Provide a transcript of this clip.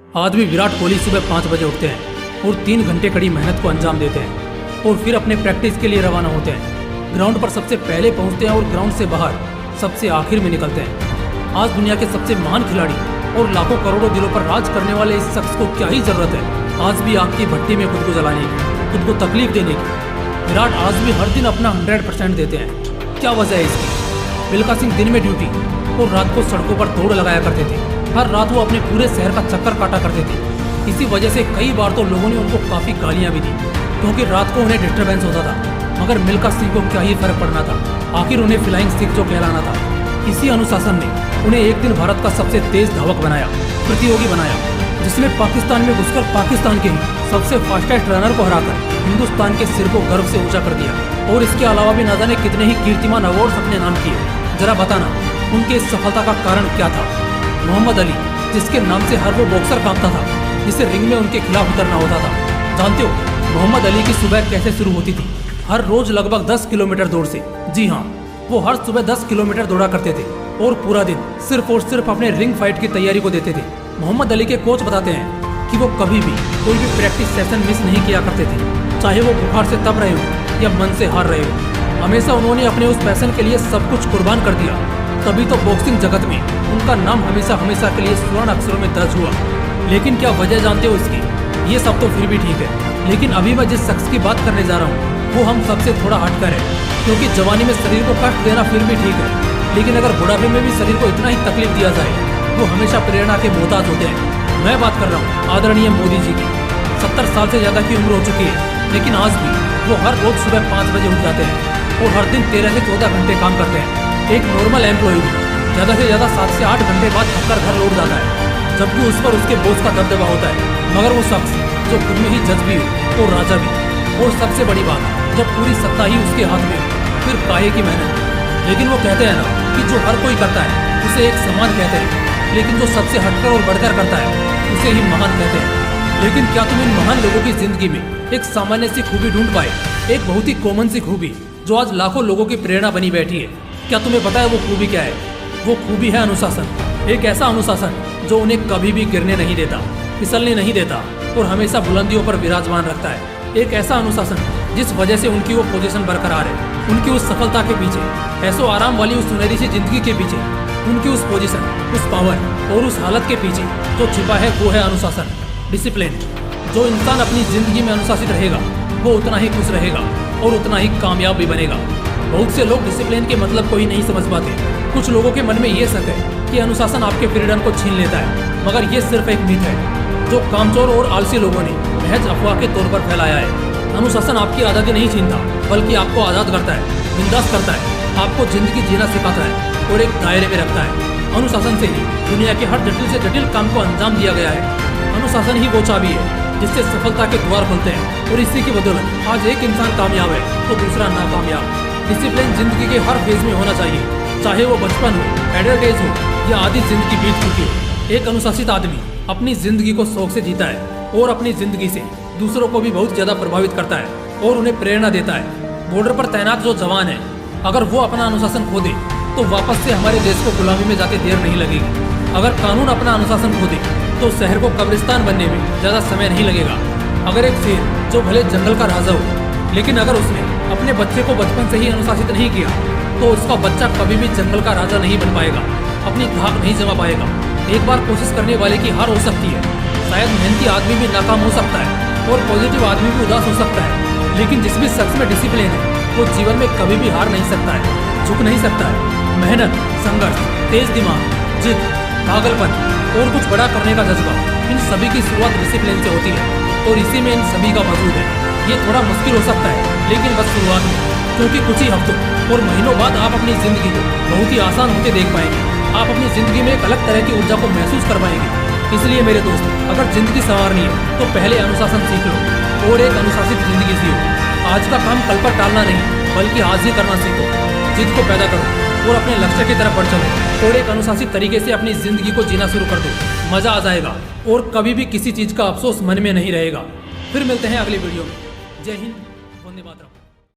आज भी विराट कोहली सुबह 5 बजे उठते हैं और 3 घंटे कड़ी मेहनत को अंजाम देते हैं और फिर अपने प्रैक्टिस के लिए रवाना होते हैं। ग्राउंड पर सबसे पहले पहुंचते हैं और ग्राउंड से बाहर सबसे आखिर में निकलते हैं। आज दुनिया के सबसे महान खिलाड़ी और लाखों करोड़ों दिलों पर राज करने वाले इस शख्स को क्या ही जरूरत है आज भी आग की भट्टी में खुद को जलाने की, खुद को तकलीफ देने की। विराट आज भी हर दिन अपना 100% देते हैं। क्या वजह है इसकी? मिल्खा सिंह दिन में ड्यूटी और रात को सड़कों पर दौड़ लगाया करते थे। हर रात वो अपने पूरे शहर का चक्कर काटा करते थे। इसी वजह से कई बार तो लोगों ने उनको काफ़ी गालियाँ भी दी, क्योंकि रात को उन्हें डिस्टर्बेंस होता था। मगर मिल्खा सिंह को क्या ही फर्क पड़ना था, आखिर उन्हें फ्लाइंग सिख जो कहलाना था। इसी अनुशासन ने उन्हें एक दिन भारत का सबसे तेज धावक बनाया, प्रतियोगी बनाया, जिसने पाकिस्तान में घुसकर पाकिस्तान के ही सबसे फास्टेस्ट रनर को हराकर हिंदुस्तान के सिर को गर्व से ऊंचा कर दिया। और इसके अलावा भी न जाने कितने ही कीर्तिमान अवार्ड अपने नाम किए। जरा बताना उनकी इस सफलता का कारण क्या था? मोहम्मद अली, जिसके नाम से हर वो बॉक्सर कांपता था जिसे रिंग में उनके खिलाफ उतरना होता था। जानते हो मोहम्मद अली की सुबह कैसे शुरू होती थी? हर रोज लगभग 10 किलोमीटर दौड़ से। जी हाँ, वो हर सुबह 10 किलोमीटर दौड़ा करते थे और पूरा दिन सिर्फ और सिर्फ अपने रिंग फाइट की तैयारी को देते थे। मोहम्मद अली के कोच बताते हैं कि वो कभी भी कोई भी प्रैक्टिस सेशन मिस नहीं किया करते थे, चाहे वो बुखार से तप रहे हो या मन से हार रहे हो। हमेशा उन्होंने अपने उस पैशन के लिए सब कुछ कुर्बान कर दिया। तभी तो बॉक्सिंग जगत में उनका नाम हमेशा हमेशा के लिए स्वर्ण अक्षरों में दर्ज हुआ। लेकिन क्या वजह जानते हो इसकी? ये सब तो फिर भी ठीक है, लेकिन अभी मैं जिस शख्स की बात करने जा रहा हूँ वो हम सबसे थोड़ा हटकर है। क्योंकि जवानी में शरीर को कष्ट देना फिर भी ठीक है, लेकिन अगर बुढ़ापे में भी शरीर को इतना ही तकलीफ दिया जाए वो हमेशा प्रेरणा के मोहताज होते हैं। मैं बात कर रहा हूँ आदरणीय मोदी जी की। 70 साल से ज़्यादा की उम्र हो चुकी है, लेकिन आज भी वो हर रोज सुबह 5 बजे उठ जाते हैं और हर दिन 13 से 14 घंटे काम करते हैं। एक नॉर्मल एम्प्लॉय भी ज़्यादा से ज़्यादा 7 से 8 घंटे बाद थककर घर लौट जाता है, जबकि उस पर उसके बॉस का दबदबा होता है। मगर वो शख्स जो खुद में ही जज भी हो और राजा भी, और सबसे बड़ी बात जब पूरी सत्ता ही उसके हाथ में हो, फिर काहे की मेहनत। लेकिन वो कहते हैं ना कि जो हर कोई करता है उसे एक समान कहते हैं, लेकिन जो सबसे हटकर और बढ़कर करता है उसे ही महान कहते हैं। लेकिन क्या तुम इन महान लोगों की जिंदगी में एक सामान्य सी खूबी ढूंढ पाए? एक बहुत ही कॉमन सी खूबी जो आज लाखों लोगों की प्रेरणा बनी बैठी है। क्या तुम्हें पता है वो खूबी क्या है? वो खूबी है अनुशासन। एक ऐसा अनुशासन जो उन्हें कभी भी गिरने नहीं देता, फिसलने नहीं देता और हमेशा बुलंदियों पर विराजमान रखता है। एक ऐसा अनुशासन जिस वजह से उनकी वो पोजीशन बरकरार है, उनकी उस सफलता के पीछे, ऐसो आराम वाली उस सुनहरी सी जिंदगी के पीछे, उनकी उस पोजीशन, उस पावर और उस हालत के पीछे जो छिपा है वो है अनुशासन, डिसिप्लिन। जो इंसान अपनी जिंदगी में अनुशासित रहेगा वो उतना ही खुश रहेगा और उतना ही कामयाब भी बनेगा। बहुत से लोग डिसिप्लिन के मतलब को ही नहीं समझ पाते। कुछ लोगों के मन में ये शक है कि अनुशासन आपके फ्रीडम को छीन लेता है, मगर ये सिर्फ एक मिथ है जो कामचोर और आलसी लोगों ने महज अफवाह के तौर पर फैलाया है। अनुशासन आपकी आज़ादी नहीं छीनता, बल्कि आपको आज़ाद करता है, बिंदास करता है, आपको जिंदगी जीना सिखाता है और एक दायरे में रखता है। अनुशासन से ही दुनिया के हर जटिल से जटिल काम को अंजाम दिया गया है। अनुशासन ही वो चाबी है जिससे सफलता के द्वार खुलते हैं, और इसी की बदौलत आज एक इंसान कामयाब है तो दूसरा नाकामयाब। डिसिप्लिन जिंदगी के हर फेज में होना चाहिए, चाहे वो बचपन हो, एडल्ट एज हो या आधी जिंदगी बीत चुकी हो। एक अनुशासित आदमी अपनी जिंदगी को शौक से जीता है और अपनी जिंदगी से दूसरों को भी बहुत ज्यादा प्रभावित करता है और उन्हें प्रेरणा देता है। बॉर्डर पर तैनात जो जवान है, अगर वो अपना अनुशासन खो दे तो वापस से हमारे देश को गुलामी में जाते देर नहीं लगेगी। अगर कानून अपना अनुशासन खो दे तो शहर को कब्रिस्तान बनने में ज्यादा समय नहीं लगेगा। अगर एक शेर जो भले जंगल का राजा हो, लेकिन अगर उसने अपने बच्चे को बचपन से ही अनुशासित नहीं किया तो उसका बच्चा कभी भी जंगल का राजा नहीं बन पाएगा, अपनी धाक नहीं जमा पाएगा। एक बार कोशिश करने वाले की हार हो सकती है, शायद मेहनती आदमी भी नाकाम हो सकता है और पॉजिटिव आदमी भी उदास हो सकता है, लेकिन जिस भी शख्स में डिसिप्लिन है वो जीवन में कभी भी हार नहीं सकता है, झुक नहीं सकता है। मेहनत, संघर्ष, तेज दिमाग, जिद, पागलपन और कुछ बड़ा करने का जज्बा, इन सभी की शुरुआत डिसिप्लिन से होती है और इसी में इन सभी का वजूद है। ये थोड़ा मुश्किल हो सकता है, लेकिन बस शुरुआत में, क्योंकि कुछ ही हफ्तों और महीनों बाद आप अपनी जिंदगी को बहुत ही आसान होते देख पाएंगे। आप अपनी जिंदगी में एक अलग तरह की ऊर्जा को महसूस कर पाएंगे। इसलिए मेरे दोस्त, अगर जिंदगी संवारनी है तो पहले अनुशासन सीख लो और एक अनुशासित जिंदगी जियो। आज का काम कल पर टालना नहीं, बल्कि आज ही करना सीखो। जिद को पैदा करो और अपने लक्ष्य की तरफ बढ़ चलो और एक अनुशासित तरीके से अपनी जिंदगी को जीना शुरू कर दो। मजा आ जाएगा और कभी भी किसी चीज का अफसोस मन में नहीं रहेगा। फिर मिलते हैं अगली वीडियो में। जय हिंद, वंदे मातरम।